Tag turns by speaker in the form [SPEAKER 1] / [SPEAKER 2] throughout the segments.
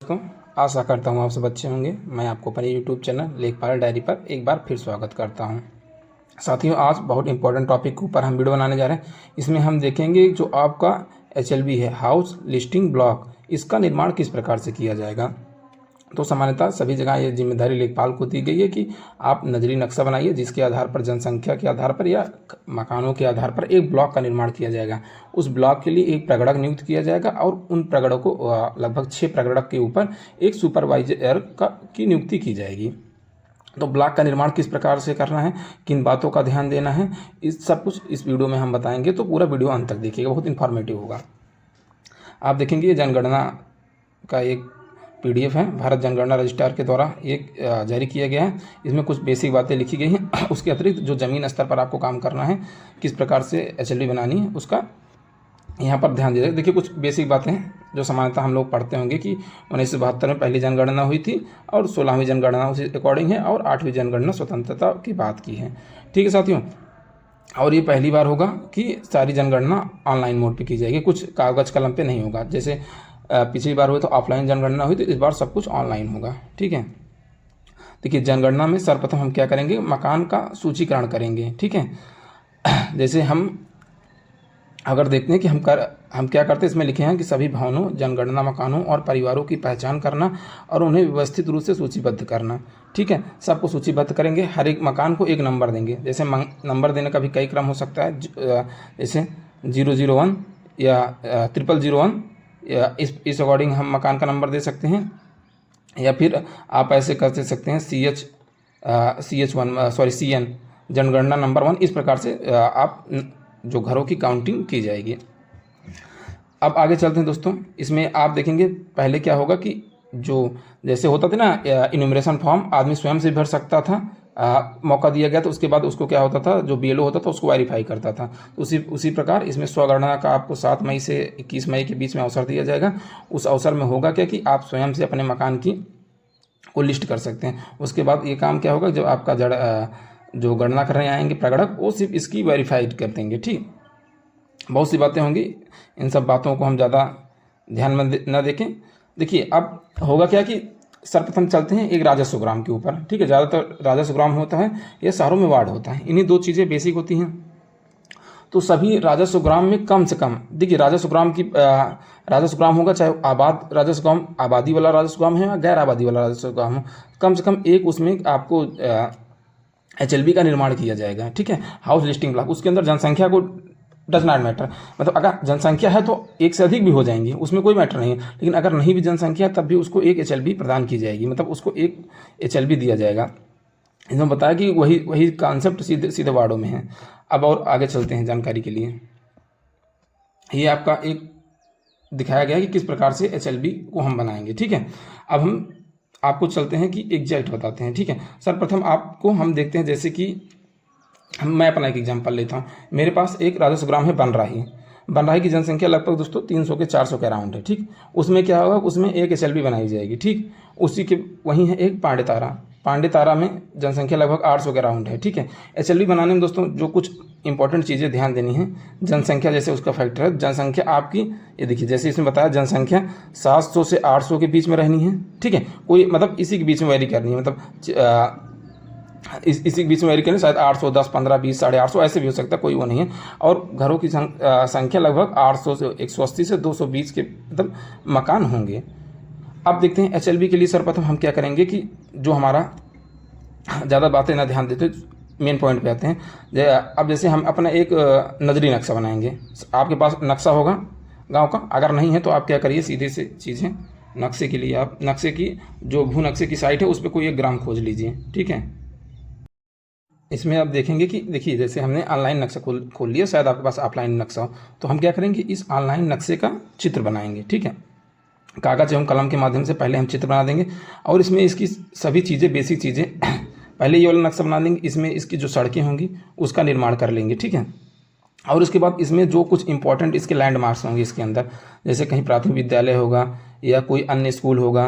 [SPEAKER 1] दोस्तों, आशा करता हूँ आप सब अच्छे होंगे। मैं आपको अपने यूट्यूब चैनल लेखपाल डायरी पर एक बार फिर स्वागत करता हूँ। साथियों, आज बहुत इंपॉर्टेंट टॉपिक के ऊपर हम वीडियो बनाने जा रहे हैं। इसमें हम देखेंगे जो आपका HLB है, हाउस लिस्टिंग ब्लॉक, इसका निर्माण किस प्रकार से किया जाएगा। तो सामान्यतः सभी जगह ये जिम्मेदारी लेखपाल को दी गई है कि आप नजरी नक्शा बनाइए, जिसके आधार पर जनसंख्या के आधार पर या मकानों के आधार पर एक ब्लॉक का निर्माण किया जाएगा। उस ब्लॉक के लिए एक प्रगणक नियुक्त किया जाएगा और उन प्रगणकों को लगभग 6 प्रगणक के ऊपर एक सुपरवाइजर की नियुक्ति की जाएगी। तो ब्लॉक का निर्माण किस प्रकार से करना है, किन बातों का ध्यान देना है, इस सब कुछ इस वीडियो में हम बताएंगे। तो पूरा वीडियो अंत तक देखिएगा, बहुत इन्फॉर्मेटिव होगा। आप देखेंगे ये जनगणना का एक PDF है, भारत जनगणना रजिस्ट्रार के द्वारा एक जारी किया गया है। इसमें कुछ बेसिक बातें लिखी गई हैं। उसके अतिरिक्त जो ज़मीन स्तर पर आपको काम करना है, किस प्रकार से HLB बनानी है, उसका यहाँ पर ध्यान दीजिए। देखिए, कुछ बेसिक बातें हैं जो सामान्यतः हम लोग पढ़ते होंगे कि 1972 में पहली जनगणना हुई थी और 16वीं जनगणना उसी अकॉर्डिंग है और 8वीं जनगणना स्वतंत्रता की बात की है। ठीक है साथियों, और ये पहली बार होगा कि सारी जनगणना ऑनलाइन मोड पे की जाएगी, कुछ कागज़ कलम पे नहीं होगा। जैसे पिछली बार हुई तो ऑफलाइन जनगणना हुई, तो इस बार सब कुछ ऑनलाइन होगा। ठीक है, देखिए जनगणना में सर्वप्रथम हम क्या करेंगे, मकान का सूचीकरण करेंगे। ठीक है, जैसे हम अगर देखते हैं कि हम क्या करते हैं, इसमें लिखे हैं कि सभी भवनों, जनगणना मकानों और परिवारों की पहचान करना और उन्हें व्यवस्थित रूप से सूचीबद्ध करना। ठीक है, सबको सूचीबद्ध करेंगे, हर एक मकान को एक नंबर देंगे। जैसे नंबर देने का भी कई क्रम हो सकता है, जैसे 001 या 0001, या इस अकॉर्डिंग हम मकान का नंबर दे सकते हैं। या फिर आप ऐसे कर सकते हैं CN जनगणना नंबर 1। इस प्रकार से आप जो घरों की काउंटिंग की जाएगी। अब आगे चलते हैं दोस्तों। इसमें आप देखेंगे पहले क्या होगा कि जो जैसे होता था ना, इन्यूमरेशन फॉर्म आदमी स्वयं से भर सकता था, मौका दिया गया तो उसके बाद उसको क्या होता था, जो BLO होता था उसको वेरीफाई करता था। तो उसी प्रकार इसमें स्वगणना का आपको 7 मई से 21 मई के बीच में अवसर दिया जाएगा। उस अवसर में होगा क्या कि आप स्वयं से अपने मकान को लिस्ट कर सकते हैं। उसके बाद ये काम क्या होगा, जब आपका जो गणना करने आएंगे प्रगणक, वो सिर्फ इसकी वेरीफाइड कर देंगे। ठीक, बहुत सी बातें होंगी, इन सब बातों को हम ज़्यादा ध्यान में न देखें। देखिए अब होगा क्या कि सर्वप्रथम चलते हैं एक राजस्व ग्राम के ऊपर। ठीक है, ज़्यादातर राजस्व ग्राम होता है, ये शहरों में वार्ड होता है। इन्हीं दो चीज़ें बेसिक होती हैं। तो सभी राजस्व ग्राम में कम से कम, देखिए राजस्व ग्राम होगा, चाहे आबाद राजस्व ग्राम, आबादी वाला राजस्व ग्राम है या गैर आबादी वाला राजस्व ग्राम हो, कम से कम एक उसमें आपको HLB का निर्माण किया जाएगा। ठीक है, हाउस लिस्टिंग ब्लॉक, उसके अंदर जनसंख्या को डज नॉट मैटर, मतलब अगर जनसंख्या है तो एक से अधिक भी हो जाएंगी, उसमें कोई मैटर नहीं है। लेकिन अगर नहीं भी जनसंख्या तब भी उसको एक HLB प्रदान की जाएगी, मतलब उसको एक HLB दिया जाएगा। इसमें बताया कि वही कॉन्सेप्ट सीधे वार्डों में है। अब और आगे चलते हैं जानकारी के लिए। ये आपका एक दिखाया गया है कि किस प्रकार से HLB को हम बनाएंगे। ठीक है, अब हम आपको चलते हैं कि एग्जैक्ट बताते हैं। ठीक है, सर्वप्रथम आपको हम देखते हैं, जैसे कि मैं अपना एक एग्जांपल लेता हूँ। मेरे पास एक राजस्व ग्राम है बनराही की जनसंख्या लगभग दोस्तों 300 के 400 के अराउंड है। ठीक, उसमें क्या होगा, उसमें एक HLB बनाई जाएगी। ठीक, उसी के वहीं है एक पांडेतारा में जनसंख्या लगभग 800 के अराउंड है। ठीक है, HLB बनाने में दोस्तों जो कुछ इंपॉर्टेंट चीज़ें ध्यान देनी है, जनसंख्या जैसे उसका फैक्टर है, जनसंख्या आपकी ये देखिए, जैसे इसमें बताया जनसंख्या 700 से 800 के बीच में रहनी है। ठीक है, कोई मतलब इसी के बीच में वेरी करनी है, मतलब इसी के बीच में वेरी करनी, शायद 800, 10, 15, 20, 850 ऐसे भी हो सकता है, कोई वो नहीं है। और घरों की संख्या लगभग 800 से 180 से 220 के मतलब मकान होंगे। अब देखते हैं HLB के लिए सर्वप्रथम हम क्या करेंगे कि जो हमारा, ज़्यादा बातें ना ध्यान देते, मेन पॉइंट पे आते हैं। अब जैसे हम अपना एक नजरी नक्शा बनाएंगे। आपके पास नक्शा होगा गांव का, अगर नहीं है तो आप क्या करिए, सीधे से चीज़ें नक्शे के लिए आप नक्शे की जो भू नक्शे की साइट है उस पर कोई एक ग्राम खोज लीजिए। ठीक है, इसमें आप देखेंगे कि देखिए जैसे हमने ऑनलाइन नक्शा खोल लिया, शायद आपके पास ऑफलाइन नक्शा हो, तो हम क्या करेंगे, इस ऑनलाइन नक्शे का चित्र बनाएंगे। ठीक है, कागज़ एवं कलम के माध्यम से पहले हम चित्र बना देंगे और इसमें इसकी सभी चीज़ें, बेसिक चीज़ें पहले ये वाला नक्शा बना देंगे। इसमें इसकी जो सड़कें होंगी उसका निर्माण कर लेंगे। ठीक है, और उसके बाद इसमें जो कुछ इंपॉर्टेंट इसके लैंडमार्क्स होंगे इसके अंदर, जैसे कहीं प्राथमिक विद्यालय होगा या कोई अन्य स्कूल होगा,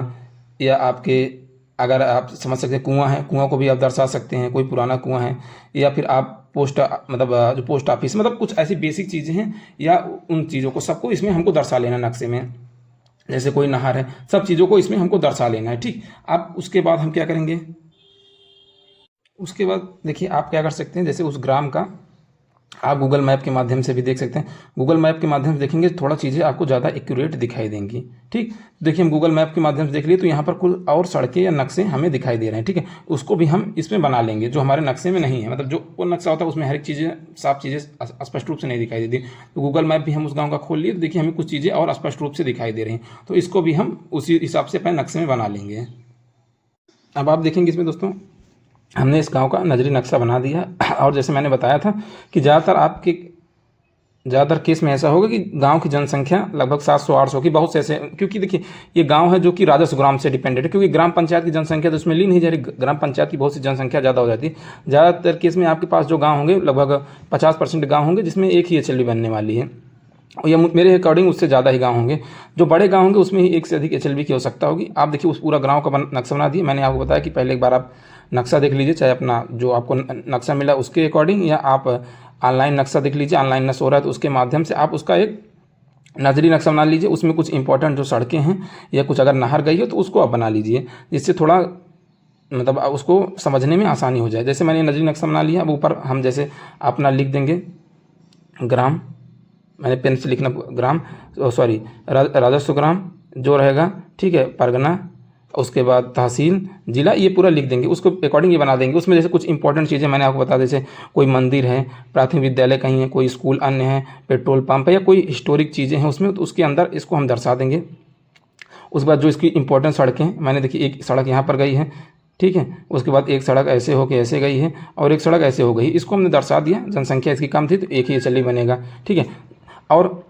[SPEAKER 1] या आपके अगर आप समझ सकते हैं कुआं है, कुआं को भी आप दर्शा सकते हैं, कोई पुराना कुआं है, या फिर आप जो पोस्ट ऑफिस, मतलब कुछ ऐसी बेसिक चीज़ें हैं, या उन चीज़ों को सबको इसमें हमको दर्शा लेना नक्शे में। जैसे कोई नहर है, सब चीज़ों को इसमें हमको दर्शा लेना है। ठीक, अब उसके बाद हम क्या करेंगे, उसके बाद देखिए आप क्या कर सकते हैं, जैसे उस ग्राम का आप गूगल मैप के माध्यम से भी देख सकते हैं। गूगल मैप के माध्यम से देखेंगे थोड़ा चीज़ें आपको ज़्यादा एक्यूरेट दिखाई देंगी। ठीक, देखिए हम गूगल मैप के माध्यम से देख लिए तो यहाँ पर कुछ और सड़कें या नक्शे हमें दिखाई दे रहे हैं। ठीक है, उसको भी हम इसमें बना लेंगे जो हमारे नक्शे में नहीं है, मतलब जो वो नक्शा होता है उसमें हर एक चीज़ें साफ चीज़ें स्पष्ट रूप से नहीं दिखाई देती। तो गूगल मैप भी हम उस गाँव का खोल लिए तो देखिए हमें कुछ चीज़ें और स्पष्ट रूप से दिखाई दे रही हैं, तो इसको भी हम उसी हिसाब से अपने नक्शे में बना लेंगे। अब आप देखेंगे इसमें दोस्तों हमने इस गांव का नजरी नक्शा बना दिया, और जैसे मैंने बताया था कि ज़्यादातर केस में ऐसा होगा कि गांव की जनसंख्या लगभग 700-800 की, बहुत से ऐसे, क्योंकि देखिए ये गांव है जो कि राजस्व ग्राम से डिपेंडेड है, क्योंकि ग्राम पंचायत की जनसंख्या तो उसमें ली नहीं जा रही, ग्राम पंचायत की बहुत सी जनसंख्या ज़्यादा हो जाती है। ज़्यादातर केस में आपके पास जो गाँव होंगे लगभग 50% गाँव होंगे जिसमें एक ही HLB बनने वाली है, और ये मेरे अकॉर्डिंग उससे ज़्यादा ही गांव होंगे। जो बड़े गांव होंगे उसमें ही एक से अधिक HLB की आवश्यकता होगी। आप देखिए उस पूरा गांव का नक्शा बना दिए। मैंने आपको बताया कि पहले एक बार आप नक्शा देख लीजिए, चाहे अपना जो आपको नक्शा मिला उसके अकॉर्डिंग, या आप ऑनलाइन नक्शा देख लीजिए, ऑनलाइन नक्शा हो रहा है तो उसके माध्यम से आप उसका एक नजरी नक्शा बना लीजिए। उसमें कुछ इंपॉर्टेंट जो सड़कें हैं या कुछ अगर नहर गई हो तो उसको आप बना लीजिए, जिससे थोड़ा मतलब उसको समझने में आसानी हो जाए। जैसे मैंने नजरी नक्शा बना लिया, अब ऊपर हम जैसे अपना लिख देंगे ग्राम, मैंने पेन से लिखना ग्राम, सॉरी राजस्व ग्राम जो रहेगा, ठीक है, परगना, उसके बाद तहसील, जिला, ये पूरा लिख देंगे, उसको अकॉर्डिंग ये बना देंगे। उसमें जैसे कुछ इंपॉर्टेंट चीज़ें मैंने आपको बता, जैसे कोई मंदिर है, प्राथमिक विद्यालय कहीं है, कोई स्कूल अन्य है, पेट्रोल पंप है, या कोई हिस्टोरिक चीज़ें हैं उसमें, तो उसके अंदर इसको हम दर्शा देंगे। उसके बाद जो इसकी इंपॉर्टेंट सड़कें, मैंने देखिए एक सड़क यहाँ पर गई है, ठीक है, उसके बाद एक सड़क ऐसे होके ऐसे गई है, और एक सड़क ऐसे हो गई, इसको हमने दर्शा दिया। जनसंख्या इसकी कम थी तो एक ही HLB बनेगा। ठीक है, और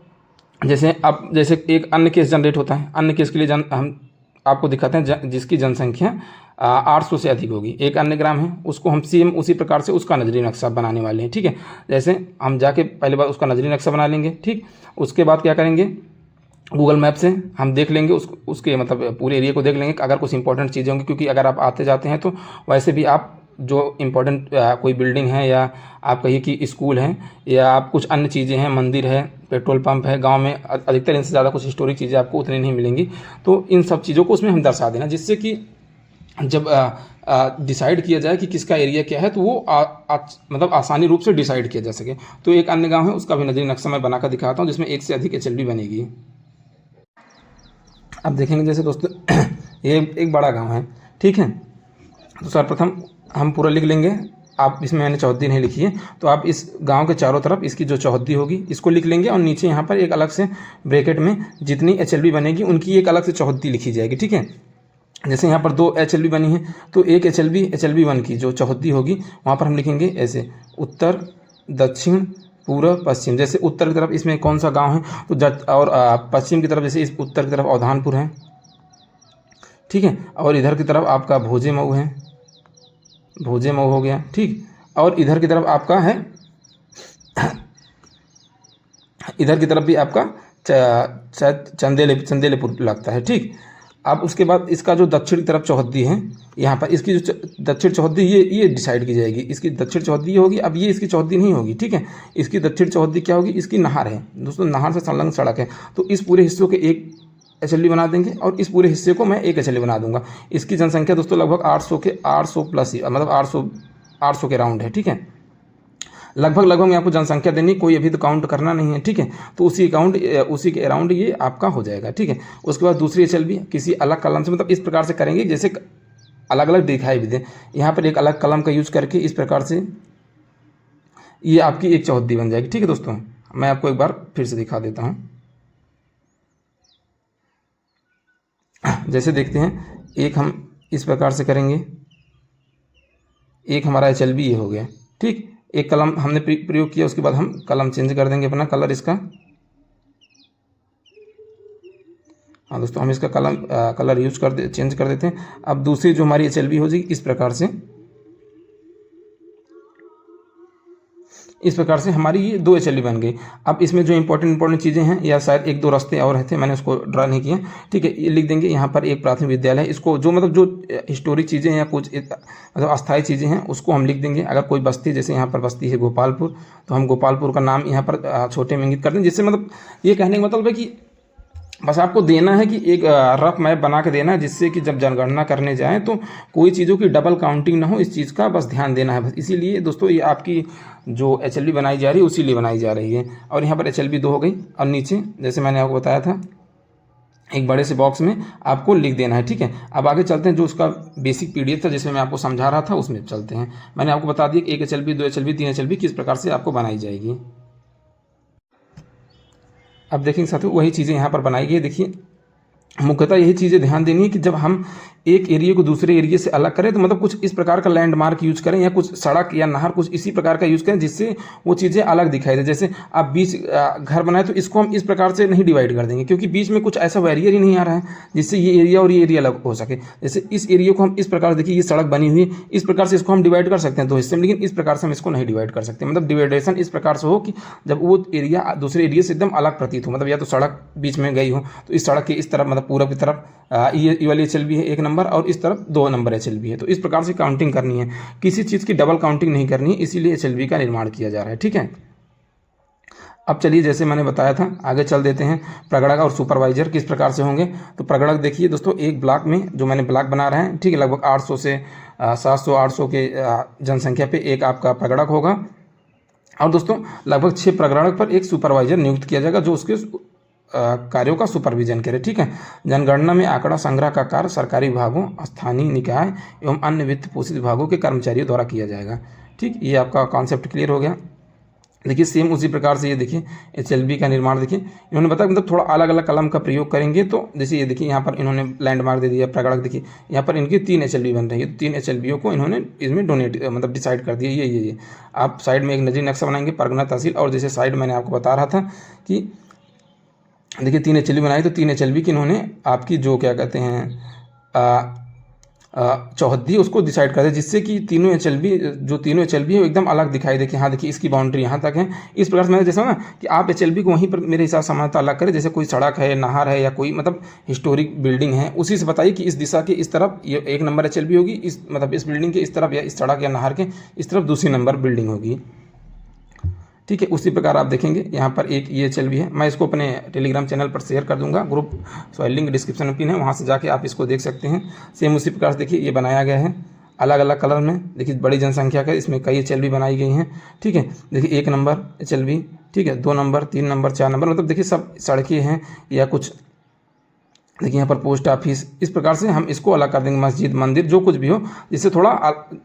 [SPEAKER 1] जैसे अब जैसे एक अन्य केस जनरेट होता है, अन्य केस के लिए हम आपको दिखाते हैं जिसकी जनसंख्या 800 से अधिक होगी, एक अन्य ग्राम है, उसको हम सेम उसी प्रकार से उसका नजरी नक्शा बनाने वाले हैं। ठीक है, जैसे हम जाके पहले बार उसका नजरी नक्शा बना लेंगे। ठीक, उसके बाद क्या करेंगे, गूगल मैप से हम देख लेंगे उसके मतलब पूरे एरिया को देख लेंगे अगर कुछ इंपॉर्टेंट चीज़ें होंगी, क्योंकि अगर आप आते जाते हैं तो वैसे भी आप जो इम्पोर्टेंट कोई बिल्डिंग है, या आप कहिए कि स्कूल है, या आप कुछ अन्य चीज़ें हैं, मंदिर है, पेट्रोल पंप है, गांव में अधिकतर इनसे ज़्यादा कुछ हिस्टोरिक चीज़ें आपको उतनी नहीं मिलेंगी। तो इन सब चीज़ों को उसमें हम दर्शा देना, जिससे कि जब डिसाइड किया जाए कि किसका एरिया क्या है तो वो मतलब आसानी रूप से डिसाइड किया जा सके। तो एक अन्य गाँव है उसका भी नजरी नक्शा मैं बनाकर दिखाता हूँ, जिसमें एक से अधिक HLB बनेगी। अब देखेंगे जैसे दोस्तों ये एक बड़ा गांव है, ठीक है, तो सर्वप्रथम हम पूरा लिख लेंगे। आप इसमें मैंने चौहद्दी नहीं लिखी है, तो आप इस गांव के चारों तरफ इसकी जो चौहद्दी होगी इसको लिख लेंगे, और नीचे यहाँ पर एक अलग से ब्रैकेट में जितनी HLB बनेगी उनकी एक अलग से चौहद्दी लिखी जाएगी। ठीक है, जैसे यहाँ पर 2 HLB बनी है तो एक HLB1 की जो चौहद्दी होगी वहाँ पर हम लिखेंगे ऐसे उत्तर, दक्षिण, पूर्व, पश्चिम। जैसे उत्तर की तरफ इसमें कौन सा गांव है तो और पश्चिम की तरफ जैसे इस उत्तर की तरफ अवधानपुर है, ठीक है, और इधर की तरफ आपका भोजे मऊ है, भोजे मऊ हो गया, ठीक, और इधर की तरफ आपका है इधर की तरफ भी आपका चंदेलेपुर लगता है। ठीक, अब उसके बाद इसका जो दक्षिण की तरफ चौहद्दी है, यहाँ पर इसकी जो दक्षिण चौहद्दी ये डिसाइड की जाएगी। इसकी दक्षिण चौहद्दी ये होगी, अब ये इसकी चौहद्दी नहीं होगी। ठीक है, इसकी दक्षिण चौहद्दी क्या होगी, इसकी नहर है दोस्तों, नहर से संलग्न सड़क है, तो इस पूरे हिस्सों के एक HLB बना देंगे, और इस पूरे हिस्से को मैं एक HLB बना दूंगा। इसकी जनसंख्या दोस्तों लगभग 800 प्लस ही, मतलब 800 के राउंड है। ठीक है, लगभग मैं आपको जनसंख्या देनी, कोई अभी तो काउंट करना नहीं है। ठीक है, तो उसी के अराउंड ये आपका हो जाएगा। ठीक है, उसके बाद दूसरी HLB किसी अलग कलम से, मतलब इस प्रकार से करेंगे जैसे अलग अलग दिखाई भी दे। यहाँ पर एक अलग कलम का यूज करके इस प्रकार से ये आपकी एक चौहद्दी बन जाएगी। ठीक है दोस्तों, मैं आपको एक बार फिर से दिखा देता हूँ। जैसे देखते हैं, एक हम इस प्रकार से करेंगे, एक हमारा HLB ये हो गया। ठीक, एक कलम हमने प्रयोग किया, उसके बाद हम कलम चेंज कर देंगे अपना कलर इसका। हाँ दोस्तों, हम इसका कलर चेंज कर देते हैं। अब दूसरी जो हमारी HLB हो जाएगी इस प्रकार से हमारी ये 2 HLB बन गई। अब इसमें जो इंपॉर्टेंट चीज़ें हैं, या शायद 1-2 रास्ते और थे, मैंने उसको ड्रा नहीं किया। ठीक है, ये लिख देंगे। यहाँ पर एक प्राथमिक विद्यालय है, इसको जो मतलब जो हिस्टोरिक चीज़ें हैं या कुछ मतलब अस्थायी चीज़ें हैं उसको हम लिख देंगे। अगर कोई बस्ती, जैसे यहाँ पर बस्ती है गोपालपुर, तो हम गोपालपुर का नाम यहाँ पर छोटे में इंगित कर देंगे, जिससे मतलब ये कहने का मतलब है कि बस आपको देना है कि एक रफ मैप बना के देना है, जिससे कि जब जनगणना करने जाएं तो कोई चीज़ों की डबल काउंटिंग ना हो, इस चीज़ का बस ध्यान देना है बस। इसीलिए दोस्तों ये आपकी जो HLB बनाई जा रही है उसी लिए बनाई जा रही है। और यहाँ पर HLB 2 हो गई, और नीचे जैसे मैंने आपको बताया था एक बड़े से बॉक्स में आपको लिख देना है, ठीक है। अब आगे चलते हैं, जो उसका बेसिक PDF था जिसमें मैं आपको समझा रहा था उसमें चलते हैं। मैंने आपको बता दिया कि 1 HLB 2 HLB 3 HLB किस प्रकार से आपको बनाई जाएगी। अब देखेंगे साथियों वही चीज़ें यहाँ पर बनाई गई। देखिए मुख्यतः यही चीज़ें ध्यान देनी है कि जब हम एक एरिया को दूसरे एरिया से अलग करें तो मतलब कुछ इस प्रकार का लैंडमार्क यूज करें, या कुछ सड़क या नहर कुछ इसी प्रकार का यूज करें जिससे वो चीज़ें अलग दिखाई दे। जैसे आप बीच घर बनाए तो इसको हम इस प्रकार से नहीं डिवाइड कर देंगे, क्योंकि बीच में कुछ ऐसा बैरियर ही नहीं आ रहा है जिससे ये एरिया और ये एरिया अलग हो सके। जैसे इस एरिया को हम इस प्रकार से, देखिए ये सड़क बनी हुई है, इस प्रकार से इसको हम डिवाइड कर सकते हैं 2 हिस्से में, लेकिन इस प्रकार से हम इसको नहीं डिवाइड कर सकते। मतलब डिवाइडेशन इस प्रकार से हो कि जब वो एरिया दूसरे एरिया से एकदम अलग प्रतीत हो, मतलब या तो सड़क बीच में गई हो तो इस सड़क के इस तरफ मतलब पूरब की तरफ ये वाली HLB है 1 नंबर, और इस तरफ 2 नंबर HLB है। तो इस प्रकार से काउंटिंग करनी है, किसी चीज़ की डबल काउंटिंग नहीं करनी है, इसीलिए HLB का निर्माण किया जा रहा है, ठीक है। अब चलिए जैसे मैंने बताया था आगे चल देते हैं, प्रगणक और सुपरवाइजर किस प्रकार से होंगे। तो प्रगणक देखिए दोस्तों, एक ब्लॉक में जो मैंने ब्लॉक बना रहा है, ठीक है, लगभग 800 से 700-800 के जनसंख्या पे एक आपका प्रगणक होगा, और दोस्तों लगभग 6 प्रगणक पर एक सुपरवाइजर नियुक्त किया जाएगा जो उसके कार्यों का सुपरविजन करे, ठीक है। जनगणना में आंकड़ा संग्रह का कार्य सरकारी विभागों, स्थानीय निकाय एवं अन्य वित्त पोषित विभागों के कर्मचारियों द्वारा किया जाएगा, ठीक। ये आपका कॉन्सेप्ट क्लियर हो गया। देखिए सेम उसी प्रकार से ये देखिए HLB का निर्माण देखिए इन्होंने बताया, मतलब थोड़ा अलग अलग कलम का प्रयोग करेंगे। तो जैसे ये देखिए यहाँ पर इन्होंने लैंडमार्क दे दिया प्रगणक, देखिए यहाँ पर इनकी 3 HLB बन रही है, तो 3 HLB को इन्होंने इसमें डोनेट मतलब डिसाइड कर दिया। ये आप साइड में एक नजरी नक्शा बनाएंगे परगना तहसील, और जैसे साइड मैंने आपको बता रहा था कि देखिए 3 HLB बनाई, तो 3 HLB की इन्होंने आपकी जो क्या कहते हैं चौहद्दी उसको डिसाइड कर दिया, जिससे कि तीनों HLB है वो एकदम अलग दिखाई दे कि हाँ देखिए इसकी बाउंड्री यहाँ तक है। इस प्रकार से मैंने जैसा ना कि आप HLB को वहीं पर मेरे हिसाब से समानता अलग करें, जैसे कोई सड़क है, नहर है, या कोई मतलब हिस्टोरिक बिल्डिंग है, उसी से बताइए कि इस दिशा के इस तरफ ये 1 नंबर HLB होगी, इस मतलब इस बिल्डिंग के इस तरफ या इस सड़क या नहर के इस तरफ दूसरी नंबर बिल्डिंग होगी, ठीक है। उसी प्रकार आप देखेंगे यहाँ पर एक ये HLB है, मैं इसको अपने टेलीग्राम चैनल पर शेयर कर दूंगा, ग्रुप सॉइल लिंक डिस्क्रिप्शन में पिन है, वहाँ से जाके आप इसको देख सकते हैं। सेम उसी प्रकार से देखिए ये बनाया गया है अलग अलग कलर में, देखिए बड़ी जनसंख्या का इसमें कई HLB बनाई गई हैं, ठीक है। देखिए 1 नंबर HLB, ठीक है, 2 नंबर 3 नंबर 4 नंबर, मतलब देखिए सब सड़कें हैं या कुछ देखिए यहाँ पर पोस्ट ऑफिस, इस प्रकार से हम इसको अलग कर देंगे, मस्जिद मंदिर जो कुछ भी हो, जिससे थोड़ा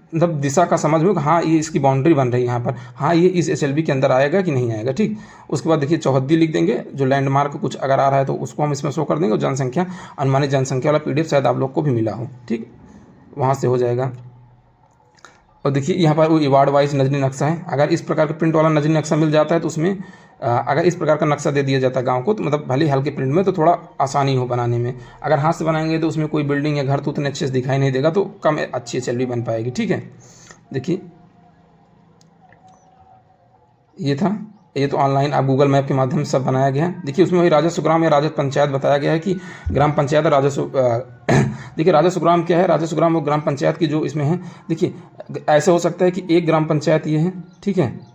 [SPEAKER 1] मतलब दिशा का समझ हो कि हाँ ये इसकी बाउंड्री बन रही है यहाँ पर, हाँ ये इस HLB के अंदर आएगा कि नहीं आएगा, ठीक। उसके बाद देखिए चौहद्दी लिख देंगे, जो लैंडमार्क कुछ अगर आ रहा है तो उसको हम इसमें शो कर देंगे, और जनसंख्या अनुमानित जनसंख्या वाला PDF शायद आप लोग को भी मिला हो, ठीक, वहाँ से हो जाएगा। और देखिए यहाँ पर वो वार्ड वाइज नजरी नक्शा है, अगर इस प्रकार का प्रिंट वाला नजरी नक्शा मिल जाता है तो उसमें अगर इस प्रकार का नक्शा दे दिया जाता है गांव को, तो मतलब भले हल्के प्रिंट में तो थोड़ा आसानी हो बनाने में। अगर हाथ से बनाएंगे तो उसमें कोई बिल्डिंग या घर तो उतने अच्छे से दिखाई नहीं देगा, तो कम अच्छी HLB बन पाएगी, ठीक है। देखिए ये था, ये तो ऑनलाइन आप गूगल मैप के माध्यम से सब बनाया गया है। देखिए उसमें वही राजस्व ग्राम या राजस्व पंचायत बताया गया है कि ग्राम पंचायत और राजस्व देखिए राजस्व ग्राम क्या है, राजस्व ग्राम वो ग्राम पंचायत की जो इसमें है। देखिए ऐसे हो सकता है कि एक ग्राम पंचायत ये है, ठीक है।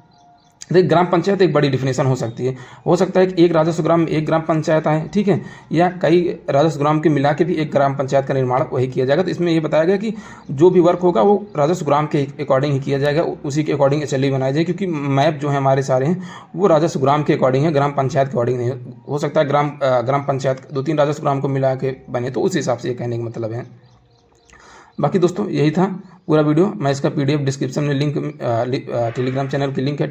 [SPEAKER 1] देखिए ग्राम पंचायत एक बड़ी डिफिनेशन हो सकती है, हो सकता है कि एक राजस्व ग्राम में एक ग्राम पंचायत आए, ठीक है, या कई राजस्व ग्राम के मिला के भी एक ग्राम पंचायत का निर्माण वही किया जाएगा। तो इसमें ये बताया गया कि जो भी वर्क होगा वो राजस्व ग्राम के अकॉर्डिंग ही किया जाएगा, उसी के अकॉर्डिंग HLB बनाई जाएगी, क्योंकि मैप जो है हमारे सारे हैं वो राजस्व ग्राम के अकॉर्डिंग है, ग्राम पंचायत के अकॉर्डिंग नहीं। हो सकता है ग्राम पंचायत 2-3 राजस्व ग्राम को मिला के बने, तो उस हिसाब से ये कहने का मतलब है। बाकी दोस्तों यही था पूरा वीडियो। मैं इसका PDF डिस्क्रिप्शन में लिंक टेलीग्राम चैनल की लिंक है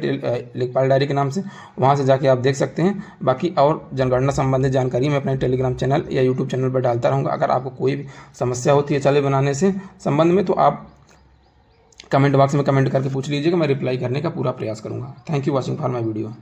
[SPEAKER 1] लेखपाल डायरी के नाम से, वहाँ से जाके आप देख सकते हैं। बाकी और जनगणना संबंधित जानकारी मैं अपने टेलीग्राम चैनल या यूट्यूब चैनल पर डालता रहूँगा। अगर आपको कोई भी समस्या होती है HLB बनाने से संबंध में, तो आप कमेंट बॉक्स में कमेंट करके पूछ लीजिएगा, मैं रिप्लाई करने का पूरा प्रयास करूँगा। Thank you watching for my video.